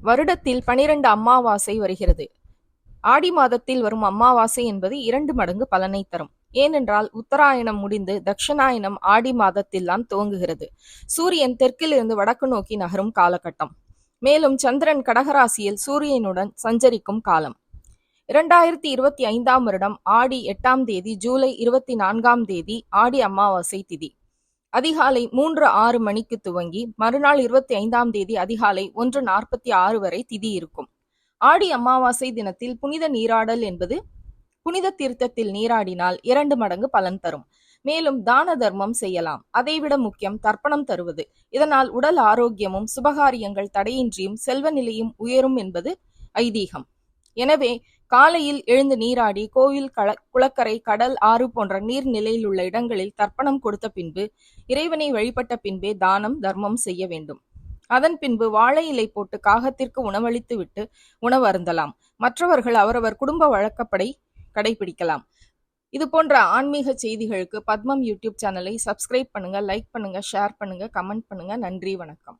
வருடத்தில் 12 அமாவாசை வருகிறது. ஆடி மாதத்தில் வரும் அமாவாசை என்பது 2 மடங்கு பலனை தரும். ஏனென்றால் உத்தராயணம் முடிந்து தட்சிணாயனம் ஆடி மாதத்தில் தான் துவங்குகிறது. சூரியன் தெற்கிலிருந்து வடக்கு நோக்கி நகரும் காலகட்டம். மேலும் சந்திரன் கடகராசியில் சூரியனுடன் சஞ்சரிக்கும் காலம். 2025 வருடம் ஆடி 8ஆம் தேதி ஜூலை 24ஆம் தேதி ஆடி அமாவாசை திதி. அதிகாலை 3:06 மணிக்கு துவங்கி மறுநாள் 25ஆம் தேதி அதிகாலை 1:46 வரை திதி இருக்கும். ஆடி அமாவாசை தினத்தில் புனித நீராடல் என்பது புனித தீர்த்தத்தில் நீராடினால் 2 மடங்கு பலன் தரும். மேலும் தான தர்மம் செய்யலாம். அதைவிட முக்கியம் தர்ப்பணம் தருவது. இதனால் உடல் ஆரோக்கியமும் சுபகாரியங்கள் தடையின்றியும் செல்வ நிலையும் உயரும் என்பது ஐதீகம். எனவே காலையில் எழுந்து நீராடி கோவில், குளக்கரை, கடல், ஆறு போன்ற நீர் நிலையில் உள்ள இடங்களில் தர்ப்பணம் கொடுத்த பின்பு இறைவனை வழிபட்ட பின்பே தானம் தர்மம் செய்ய வேண்டும். அதன் பின்பு வாழை இலை போட்டு காகத்திற்கு உணவளித்து விட்டு உணவு அருந்தலாம். மற்றவர்கள் அவரவர் குடும்ப வழக்கப்படி கடைபிடிக்கலாம். இது போன்ற ஆன்மீக செய்திகளுக்கு பத்மம் யூடியூப் சேனலை சப்ஸ்கிரைப் பண்ணுங்க, லைக் பண்ணுங்க, ஷேர் பண்ணுங்க, கமெண்ட் பண்ணுங்க. நன்றி, வணக்கம்.